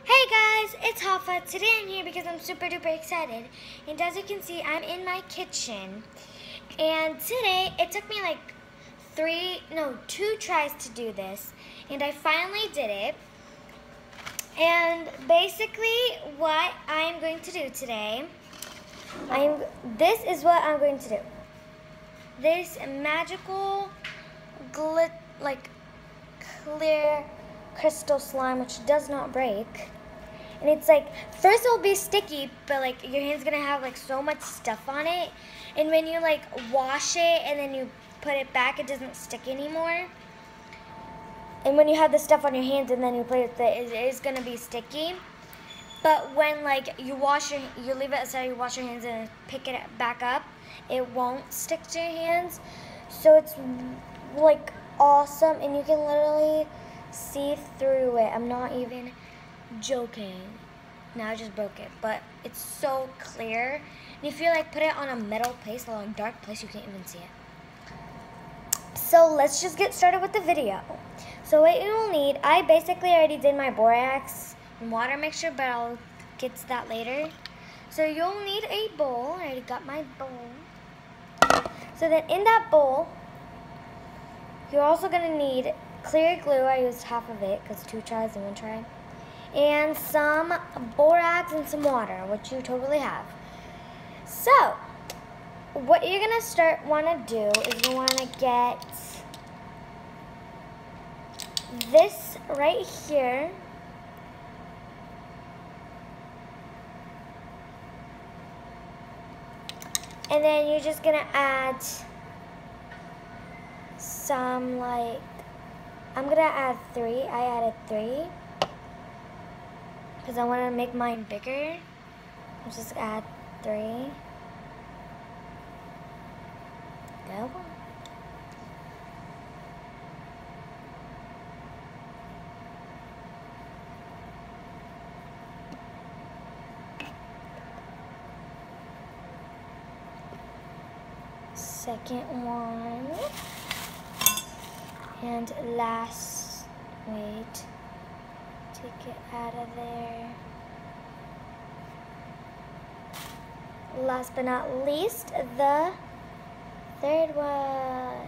Hey guys, it's Hafa. Today I'm here because I'm super duper excited. And as you can see, I'm in my kitchen. And today, it took me like 2 tries to do this. And I finally did it. And basically, what I'm going to do today, this is what I'm going to do. This magical, clear crystal slime, which does not break. And it's like, first it'll be sticky, but like your hand's gonna have like so much stuff on it. And when you like wash it and then you put it back, it doesn't stick anymore. And when you have the stuff on your hands and then you play with it, it is gonna be sticky. But when like you leave it aside, you wash your hands and pick it back up, it won't stick to your hands. So it's like awesome, and you can literally see through it. I'm not even joking. Now I just broke it, but it's so clear. And if you like put it on a metal place, a dark place, you can't even see it. So let's just get started with the video. So what you will need, I basically already did my borax and water mixture, but I'll get to that later. So you'll need a bowl. I already got my bowl. So then in that bowl, you're also gonna need clear glue. I used half of it because 2 tries and 1 try. And some borax and some water, which you totally have. So, what you're gonna want to do is you want to get this right here. And then you're just gonna add some I'm gonna add 3. I added 3. Because I want to make mine bigger. I'll just add 3. Go. Second one. And last, wait. Take it out of there. Last but not least, the third one.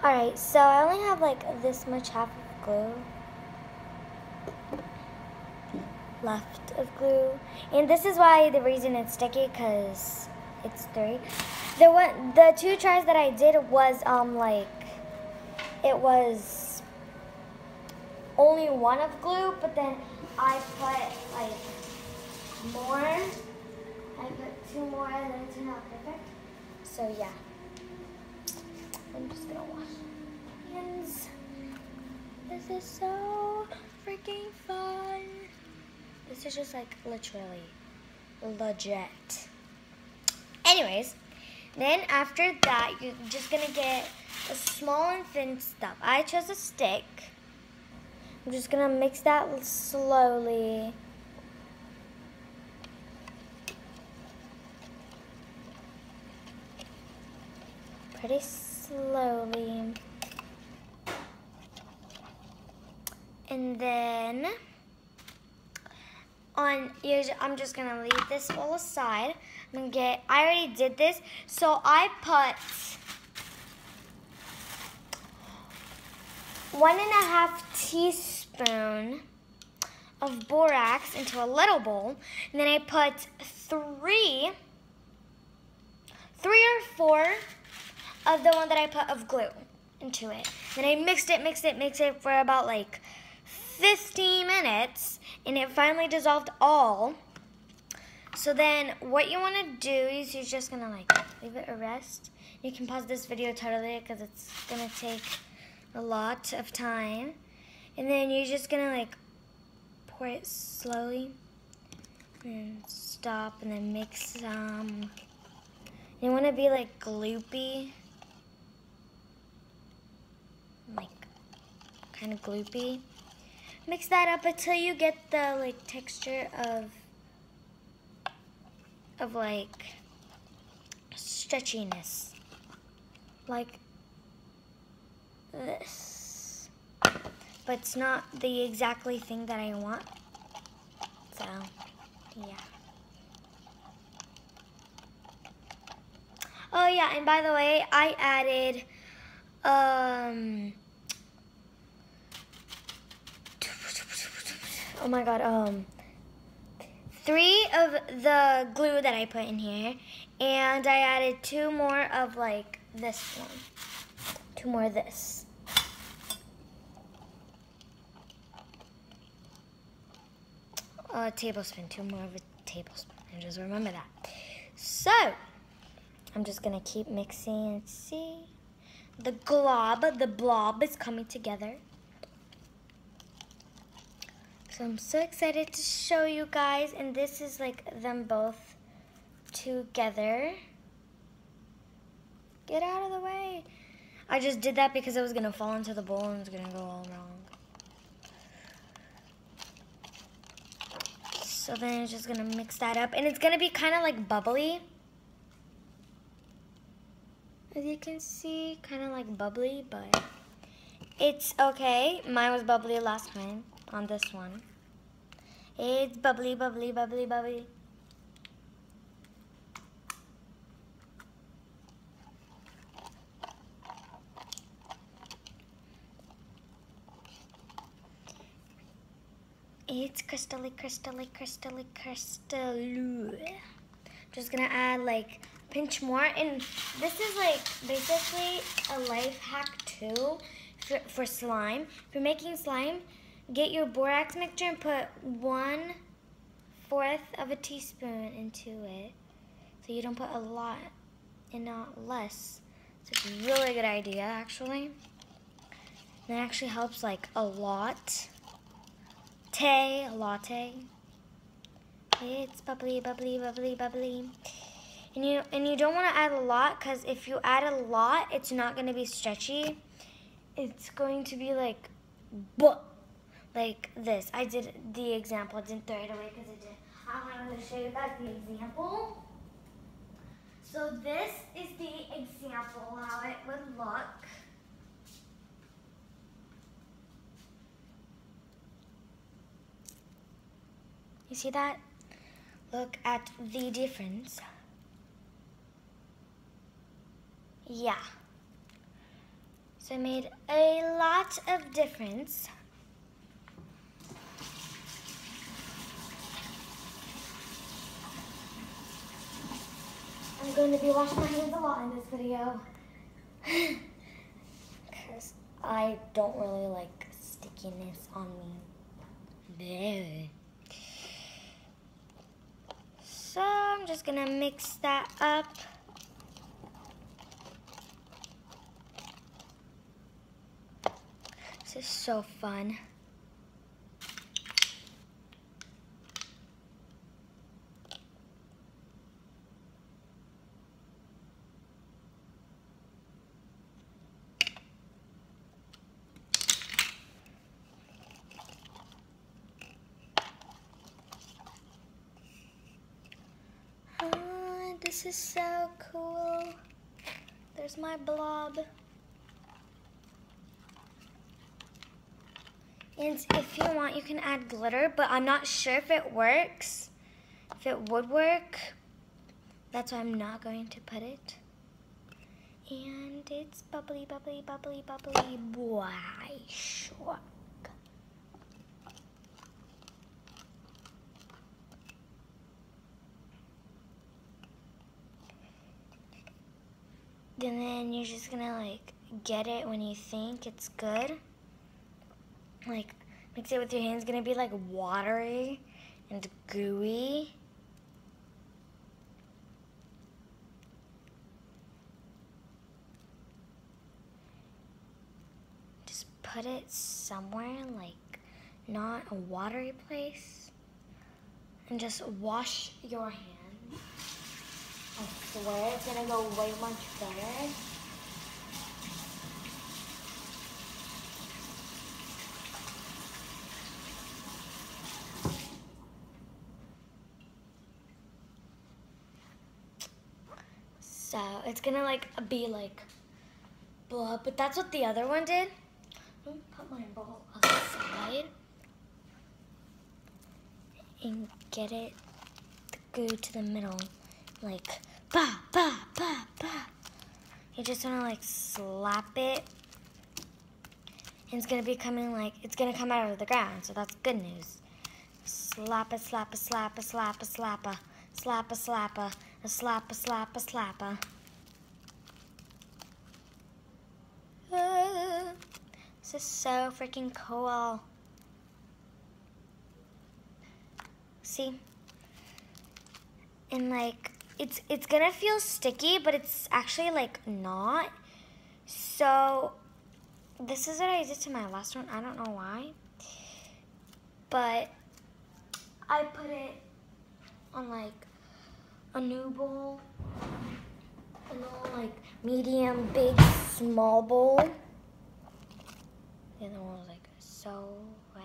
Alright, so I only have like this much half of glue left of glue. And this is why the reason it's sticky, because it's 3. The 2 tries that I did was it was only 1 of glue, but then I put like more. I put 2 more and then it's not perfect. So yeah. I'm just gonna wash my hands. This is so freaking fun. This is just like literally legit. Anyways, then after that, you're just gonna get a small and thin stuff. I chose a stick. I'm just gonna mix that slowly. Pretty slowly. And then I'm just gonna leave this all aside. I already did this, so I put 1.5 teaspoon of borax into a little bowl, and then I put 3 or 4 of the one that I put of glue into it. Then I mixed it for about like 15 minutes, and it finally dissolved all. So then what you want to do is you're just going to like leave it rest. You can pause this video totally because it's going to take a lot of time. And then you're just going to like pour it slowly and stop and then mix some. You want to be like gloopy. Like kind of gloopy. Mix that up until you get the like texture of like stretchiness, like this. but it's not the exactly thing that I want. So, yeah. Oh yeah, and by the way, I added, oh my god, 3 of the glue that I put in here, and I added 2 more of like this one. 2 more of this. A tablespoon, 2 more of a tablespoon, and just remember that. So, I'm just gonna keep mixing and see. The blob is coming together. So I'm so excited to show you guys, and this is like them both together. Get out of the way. I just did that because it was gonna fall into the bowl and it's gonna go all wrong. So then I'm just gonna mix that up, and it's gonna be kind of like bubbly. As you can see, kind of like bubbly, but it's okay. Mine was bubbly last time on this one. It's bubbly, bubbly, bubbly, bubbly. It's crystally, crystally, crystally, crystal. Just gonna add like a pinch more, and this is like basically a life hack too for slime. If you're making slime, get your borax mixture and put 1/4 of a teaspoon into it, so you don't put a lot and not less. It's a really good idea actually. That actually helps like a lot. Latte. It's bubbly, bubbly, bubbly, bubbly. And you don't want to add a lot, because if you add a lot, it's not going to be stretchy. It's going to be like this. I did the example. I didn't throw it away because it did. I wanted to show you guys the example. So this is the example how it would look. You see that? Look at the difference. Yeah. So I made a lot of difference. I'm going to be washing my hands a lot in this video. Because I don't really like stickiness on me. There. So I'm just gonna mix that up. This is so fun. This is so cool. There's my blob. And if you want, you can add glitter, but I'm not sure if it works. If it would work, that's why I'm not going to put it. And it's bubbly, bubbly, bubbly, bubbly. Boy, sure. And then you're just gonna like get it when you think it's good. Like mix it with your hands, gonna be like watery and gooey. Just put it somewhere like not a watery place. And just wash your hands. I swear it's gonna go way much better. So it's gonna like be like blah, but that's what the other one did. Let me put my bowl aside. and get it, the goo to the middle. Like, ba, ba, ba, ba. You just want to like slap it. And it's going to be coming like, it's going to come out of the ground. So that's good news. Slap a, slap a, slap a, slap a, slap a. Slap a, slap a, slap a, slap a, slap a. This is so freaking cool. See? And like, it's gonna feel sticky, but it's actually like not. So this is what I did to my last one. I don't know why, but I put it on like a new bowl, a little like medium, big, small bowl. The other one was like so wet.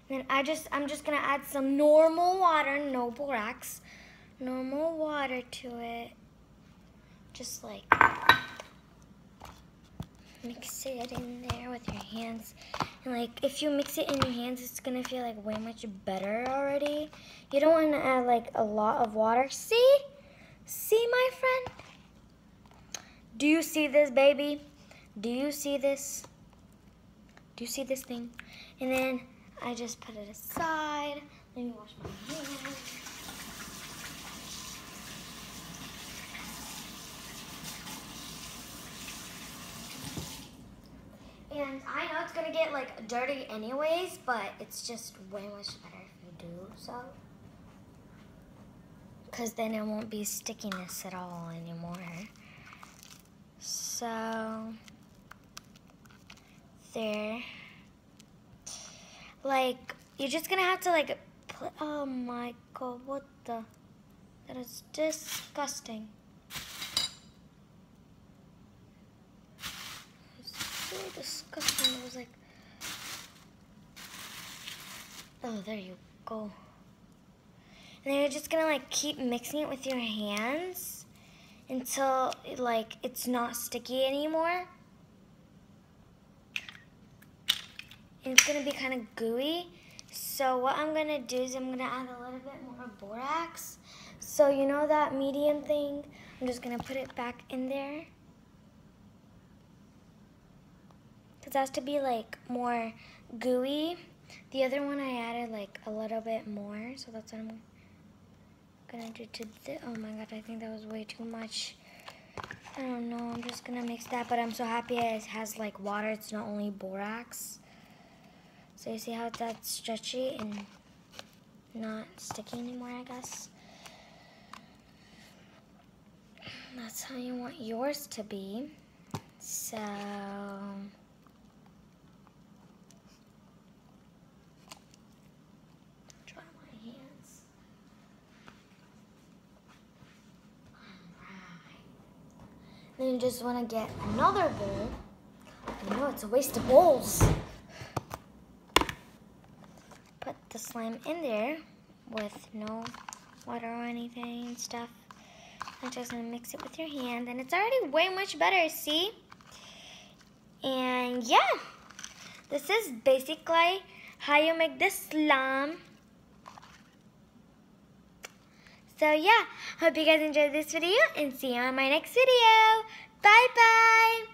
And then I'm just gonna add some normal water, no borax, normal water to it. Just like mix it in there with your hands. And like if you mix it in your hands, it's gonna feel like way much better already. You don't wanna add like a lot of water. See? See, my friend? Do you see this, baby? Do you see this? Do you see this thing? And then I just put it aside. Let me wash my hands. And I know it's gonna get like dirty anyways, but it's just way much better if you do so. Because then it won't be stickiness at all anymore. So, there. Like, you're just gonna have to like, oh my God, what the? That is disgusting. It's so disgusting. It was like, oh, there you go. And then you're just gonna like keep mixing it with your hands until like it's not sticky anymore. And it's gonna be kind of gooey. So what I'm gonna do is I'm gonna add a little bit more borax. So you know that medium thing? I'm just gonna put it back in there. Because it has to be like more gooey. The other one I added like a little bit more. So that's what I'm gonna do to this. Oh my God, I think that was way too much. I don't know, I'm just gonna mix that. But I'm so happy it has like water. It's not only borax. So you see how that's stretchy and not sticky anymore, I guess. That's how you want yours to be. So, dry my hands. Alright. Then you just want to get another bowl. I know it's a waste of bowls. Put the slime in there with no water or anything and stuff. I'm just gonna mix it with your hand, and it's already way much better, see? And yeah, this is basically how you make this slime. So yeah, hope you guys enjoyed this video, and see you on my next video. Bye bye.